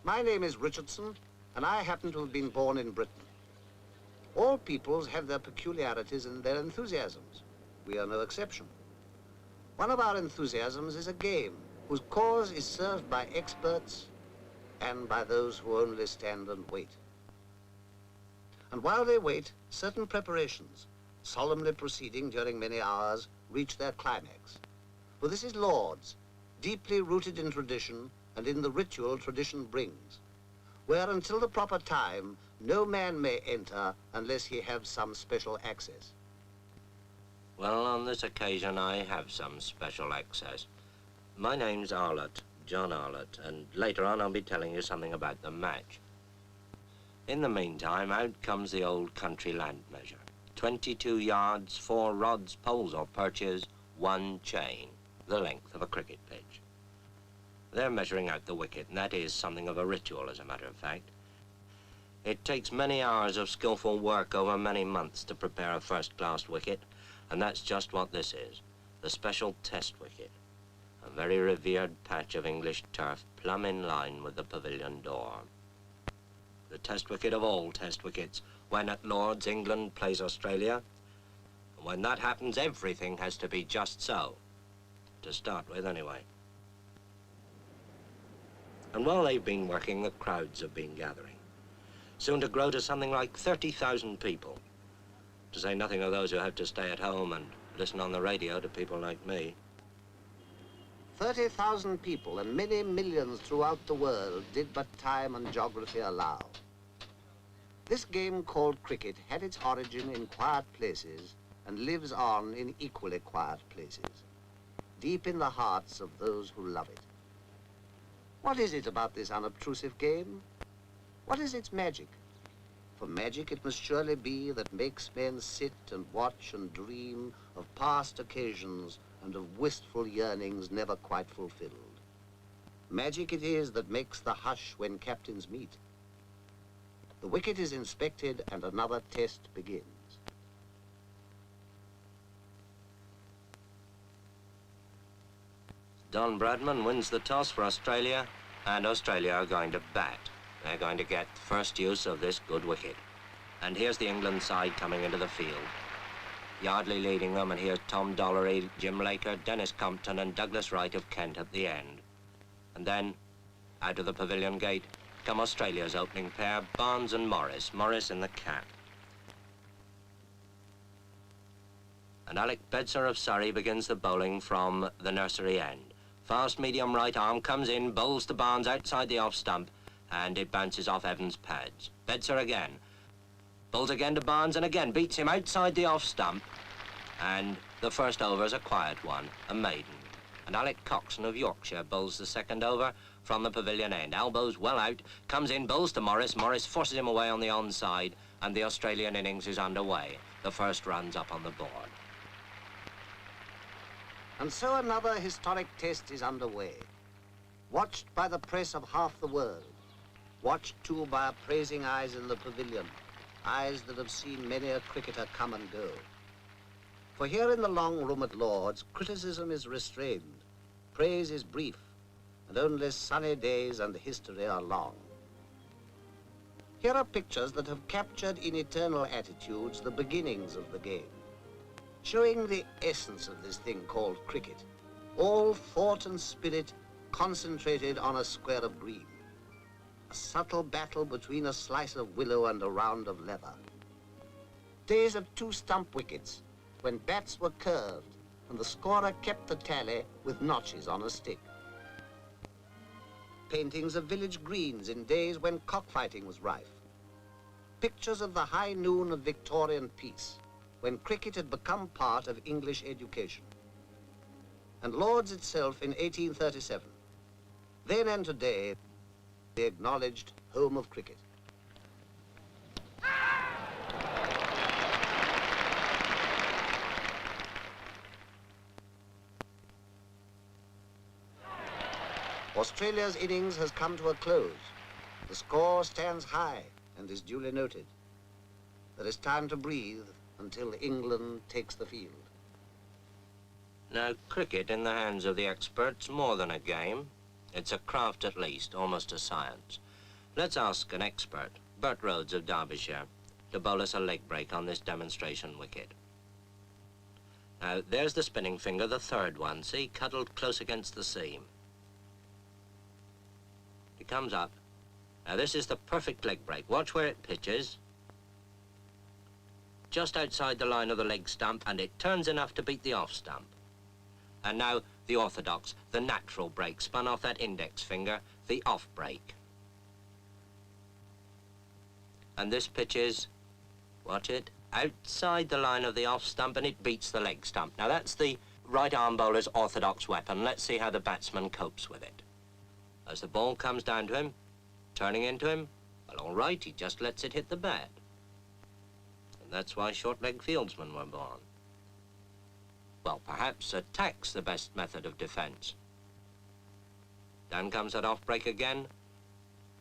My name is Richardson, and I happen to have been born in Britain. All peoples have their peculiarities and their enthusiasms. We are no exception. One of our enthusiasms is a game whose cause is served by experts and by those who only stand and wait. And while they wait, certain preparations, solemnly proceeding during many hours, reach their climax. For this is Lord's, deeply rooted in tradition and in the ritual tradition brings, where until the proper time, no man may enter unless he have some special access. Well, on this occasion, I have some special access. My name's Arlott, John Arlott, and later on I'll be telling you something about the match. In the meantime, out comes the old country land measure. 22 yards, 4 rods, poles or perches, 1 chain, the length of a cricket pitch. They're measuring out the wicket, and that is something of a ritual, as a matter of fact. It takes many hours of skillful work over many months to prepare a first-class wicket, and that's just what this is, the special test wicket, a very revered patch of English turf plumb in line with the pavilion door. The test wicket of all test wickets, when at Lord's England plays Australia. And when that happens, everything has to be just so, to start with anyway. And while they've been working, the crowds have been gathering, soon to grow to something like 30,000 people, to say nothing of those who have to stay at home and listen on the radio to people like me. 30,000 people and many millions throughout the world did but time and geography allow. This game called cricket had its origin in quiet places and lives on in equally quiet places, deep in the hearts of those who love it. What is it about this unobtrusive game? What is its magic? For magic it must surely be that makes men sit and watch and dream of past occasions and of wistful yearnings never quite fulfilled. Magic it is that makes the hush when captains meet. The wicket is inspected and another test begins. Don Bradman wins the toss for Australia, and Australia are going to bat. They're going to get first use of this good wicket. And here's the England side coming into the field. Yardley leading them, and here's Tom Dollery, Jim Laker, Dennis Compton, and Douglas Wright of Kent at the end. And then, out of the pavilion gate, come Australia's opening pair, Barnes and Morris, Morris in the cap. And Alec Bedser of Surrey begins the bowling from the nursery end. Fast medium right arm comes in, bowls to Barnes outside the off stump, and it bounces off Evans' pads. Bedser again. Bowls again to Barnes and again beats him outside the off stump. And the first over's a quiet one, a maiden. And Alec Coxon of Yorkshire bowls the second over from the pavilion end. Elbows well out, comes in, bowls to Morris. Morris forces him away on the onside, and the Australian innings is underway. The first run's up on the board. And so another historic test is underway, watched by the press of half the world, watched too by appraising eyes in the pavilion, eyes that have seen many a cricketer come and go. For here in the long room at Lord's, criticism is restrained, praise is brief, and only sunny days and history are long. Here are pictures that have captured in eternal attitudes the beginnings of the game, showing the essence of this thing called cricket, all thought and spirit concentrated on a square of green, a subtle battle between a slice of willow and a round of leather. Days of 2 stump wickets, when bats were curved and the scorer kept the tally with notches on a stick. Paintings of village greens in days when cockfighting was rife. Pictures of the high noon of Victorian peace, when cricket had become part of English education. And Lord's itself in 1837, then and today, the acknowledged home of cricket. Australia's innings has come to a close. The score stands high and is duly noted. There is time to breathe until England takes the field. Now, cricket in the hands of the experts, more than a game. It's a craft at least, almost a science. Let's ask an expert, Bert Rhodes of Derbyshire, to bowl us a leg break on this demonstration wicket. Now, there's the spinning finger, the third one, see, cuddled close against the seam. It comes up. Now, this is the perfect leg break. Watch where it pitches. Just outside the line of the leg stump, and it turns enough to beat the off stump. And now, the orthodox, the natural break, spun off that index finger, the off break. And this pitches, watch it, outside the line of the off stump, and it beats the leg stump. Now, that's the right arm bowler's orthodox weapon. Let's see how the batsman copes with it. As the ball comes down to him, turning into him, well, all right, he just lets it hit the bat. And that's why short-leg fieldsmen were born. Well, perhaps attack's the best method of defense. Down comes that off break again,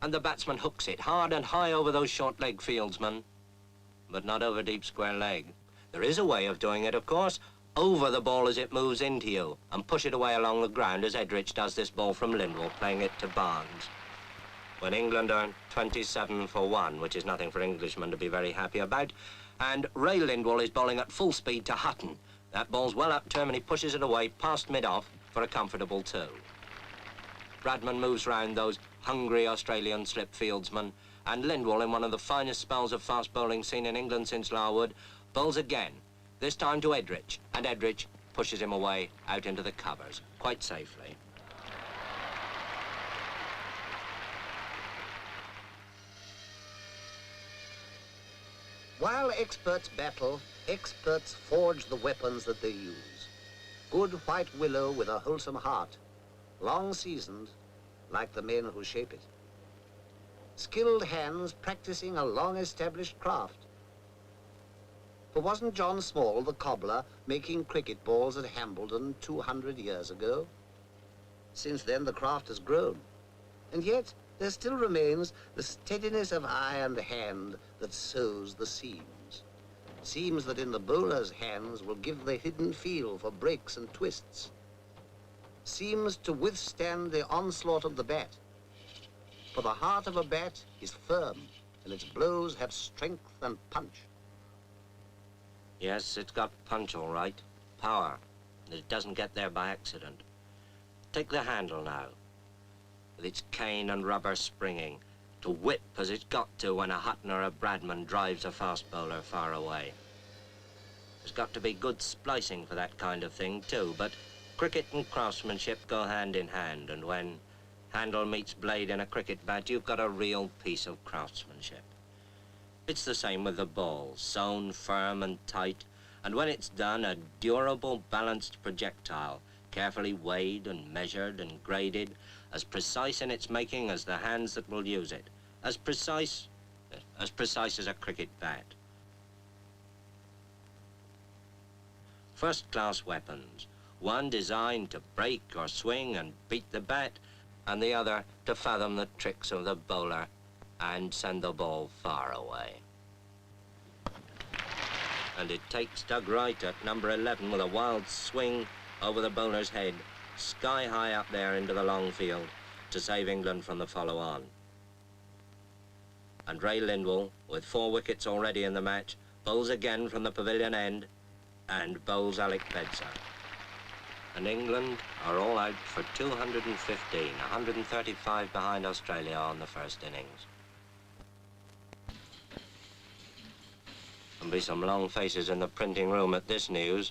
and the batsman hooks it hard and high over those short-leg fieldsmen, but not over deep square leg. There is a way of doing it, of course, over the ball as it moves into you, and push it away along the ground as Edrich does this ball from Lindwall, playing it to Barnes. When England are 27 for 1, which is nothing for Englishmen to be very happy about, and Ray Lindwall is bowling at full speed to Hutton. That ball's well up to him, and he pushes it away past mid-off for a comfortable 2. Bradman moves round those hungry Australian slip fieldsmen, and Lindwall, in one of the finest spells of fast bowling seen in England since Larwood, bowls again, this time to Edrich, and Edrich pushes him away out into the covers, quite safely. While experts battle, experts forge the weapons that they use. Good white willow with a wholesome heart, long seasoned, like the men who shape it. Skilled hands practicing a long-established craft. For wasn't John Small, the cobbler, making cricket balls at Hambledon 200 years ago? Since then, the craft has grown. And yet, there still remains the steadiness of eye and hand that sews the seams. Seams that in the bowler's hands will give the hidden feel for breaks and twists. Seems to withstand the onslaught of the bat. For the heart of a bat is firm, and its blows have strength and punch. Yes, it's got punch, all right. Power. And it doesn't get there by accident. Take the handle now, with its cane and rubber springing, to whip as it's got to when a Hutton or a Bradman drives a fast bowler far away. There's got to be good splicing for that kind of thing, too, but cricket and craftsmanship go hand in hand, and when handle meets blade in a cricket bat, you've got a real piece of craftsmanship. It's the same with the ball, sewn firm and tight, and when it's done, a durable, balanced projectile, carefully weighed and measured and graded, as precise in its making as the hands that will use it, as precise as a cricket bat. First-class weapons, one designed to break or swing and beat the bat, and the other to fathom the tricks of the bowler and send the ball far away. And it takes Doug Wright at number 11 with a wild swing over the bowler's head, sky high up there into the long field, to save England from the follow-on. And Ray Lindwall, with 4 wickets already in the match, bowls again from the pavilion end, and bowls Alec Bedser. And England are all out for 215, 135 behind Australia on the first innings. There'll be some long faces in the printing room at this news.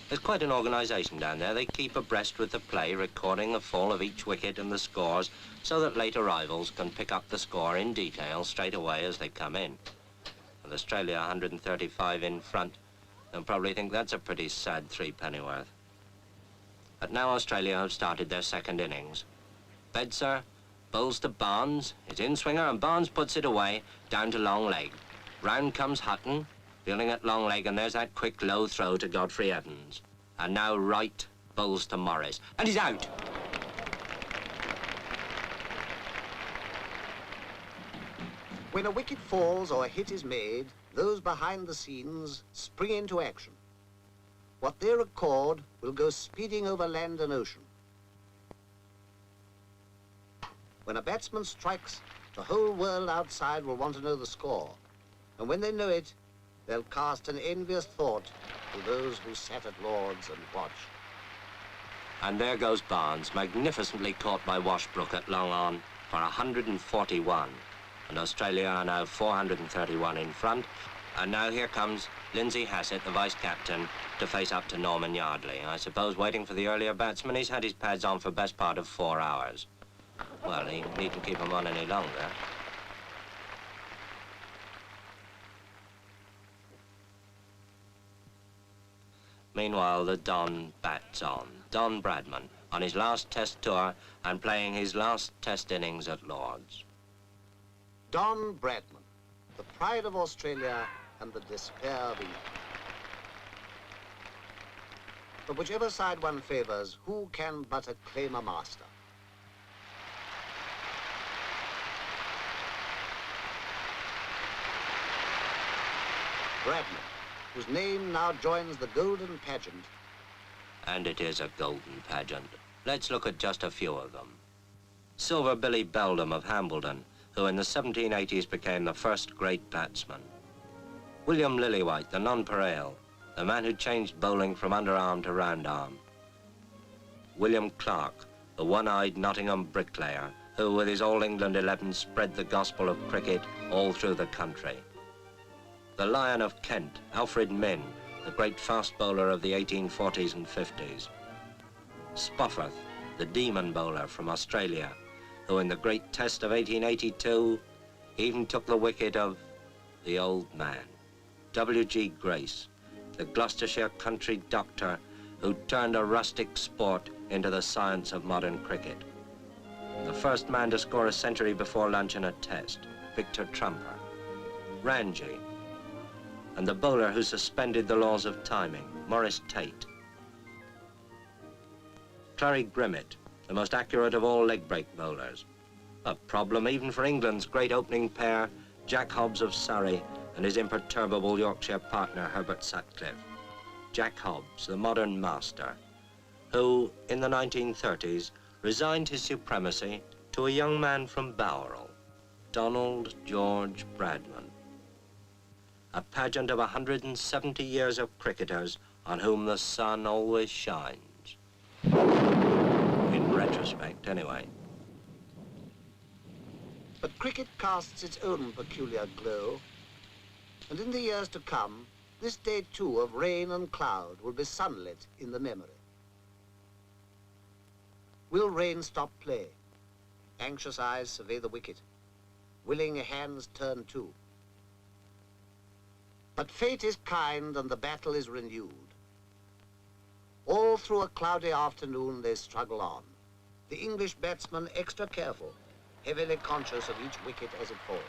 There's quite an organisation down there. They keep abreast with the play, recording the fall of each wicket and the scores, so that late arrivals can pick up the score in detail straight away as they come in. With Australia 135 in front, they'll probably think that's a pretty sad threepennyworth. But now Australia have started their second innings. Bedser bowls to Barnes, his in-swinger, and Barnes puts it away, down to long leg. Round comes Hutton, fielding at long leg, and there's that quick low throw to Godfrey Evans. And now Wright bowls to Morris, and he's out. When a wicket falls or a hit is made, those behind the scenes spring into action. What they record will go speeding over land and ocean. When a batsman strikes, The whole world outside will want to know the score. And when they know it, they'll cast an envious thought to those who sat at Lord's and watched. And there goes Barnes, magnificently caught by Washbrook at long on for 141. And Australia are now 431 in front. And now here comes Lindsay Hassett, the vice-captain, to face up to Norman Yardley. I suppose waiting for the earlier batsman, he's had his pads on for best part of 4 hours. Well, he needn't keep them on any longer. Meanwhile, the Don bats on. Don Bradman, on his last test tour and playing his last test innings at Lord's. Don Bradman, the pride of Australia and the despair of England. But whichever side one favours, who can but acclaim a master? Bradman, whose name now joins the golden pageant. And it is a golden pageant. Let's look at just a few of them. Silver Billy Beldam of Hambledon, who in the 1780s became the first great batsman. William Lillywhite, the nonpareil, the man who changed bowling from underarm to round arm. William Clark, the one-eyed Nottingham bricklayer, who with his All England 11 spread the gospel of cricket all through the country. The Lion of Kent, Alfred Minn, the great fast bowler of the 1840s and 50s. Spofforth, the demon bowler from Australia, who in the great test of 1882 even took the wicket of the old man. W.G. Grace, the Gloucestershire country doctor who turned a rustic sport into the science of modern cricket. The first man to score a century before lunch in a test, Victor Trumper. Ranji, and the bowler who suspended the laws of timing, Maurice Tate. Clary Grimmett, the most accurate of all leg break bowlers. A problem even for England's great opening pair, Jack Hobbs of Surrey and his imperturbable Yorkshire partner, Herbert Sutcliffe. Jack Hobbs, the modern master, who, in the 1930s, resigned his supremacy to a young man from Bowral, Donald George Bradman. A pageant of 170 years of cricketers on whom the sun always shines. In retrospect, anyway. But cricket casts its own peculiar glow, and in the years to come, this day too of rain and cloud will be sunlit in the memory. Will rain stop play? Anxious eyes survey the wicket. Willing hands turn to. But fate is kind and the battle is renewed. All through a cloudy afternoon they struggle on. The English batsman extra careful, heavily conscious of each wicket as it falls.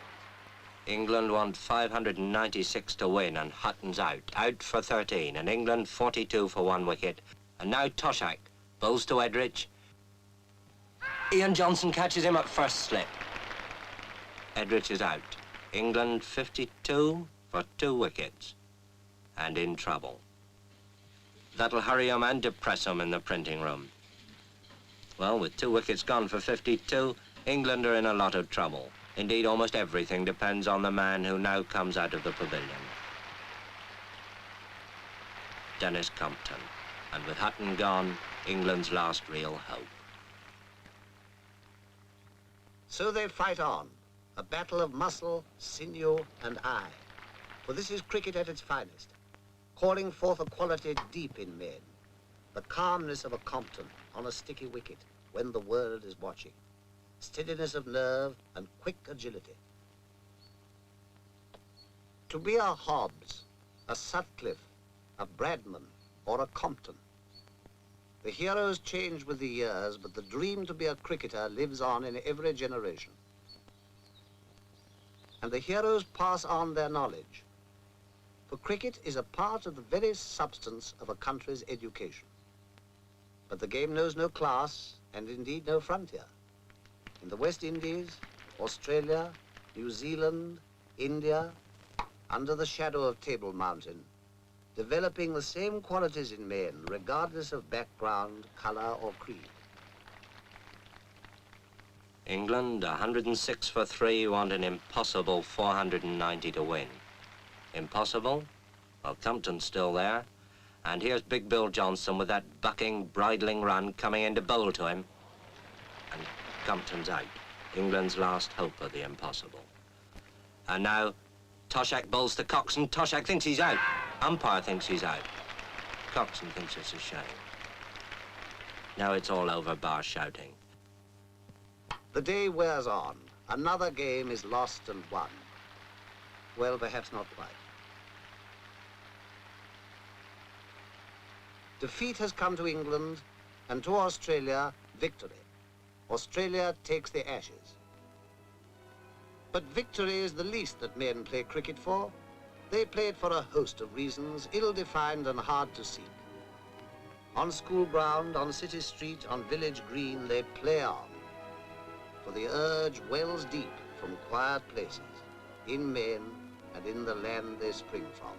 England want 596 to win and Hutton's out for 13, and England 42 for 1 wicket. And now Toshak bowls to Edrich. Ian Johnson catches him at first slip. Edrich is out. England 52 for 2 wickets and in trouble. That'll hurry him and depress him in the printing room. Well, with 2 wickets gone for 52, England are in a lot of trouble. Indeed, almost everything depends on the man who now comes out of the pavilion. Dennis Compton. And with Hutton gone, England's last real hope. So they fight on, a battle of muscle, sinew, and eye. For this is cricket at its finest, calling forth a quality deep in men, the calmness of a Compton on a sticky wicket when the world is watching, steadiness of nerve and quick agility. To be a Hobbs, a Sutcliffe, a Bradman, or a Compton. The heroes change with the years, but the dream to be a cricketer lives on in every generation. And the heroes pass on their knowledge. For cricket is a part of the very substance of a country's education. But the game knows no class, and indeed no frontier. In the West Indies, Australia, New Zealand, India, under the shadow of Table Mountain, developing the same qualities in men, regardless of background, color, or creed. England, 106 for 3, want an impossible 490 to win. Impossible? Well, Compton's still there. And here's Big Bill Johnson with that bucking, bridling run coming in to bowl to him. And Compton's out. England's last hope of the impossible. And now, Toshack bowls to Coxon. Toshack thinks he's out. Umpire thinks he's out. Coxon thinks it's a shame. Now it's all over, bar shouting. The day wears on. Another game is lost and won. Well, perhaps not quite. Defeat has come to England, and to Australia, victory. Australia takes the Ashes. But victory is the least that men play cricket for. They play it for a host of reasons, ill-defined and hard to seek. On school ground, on city street, on village green, they play on. For the urge wells deep from quiet places, in men and in the land they spring from.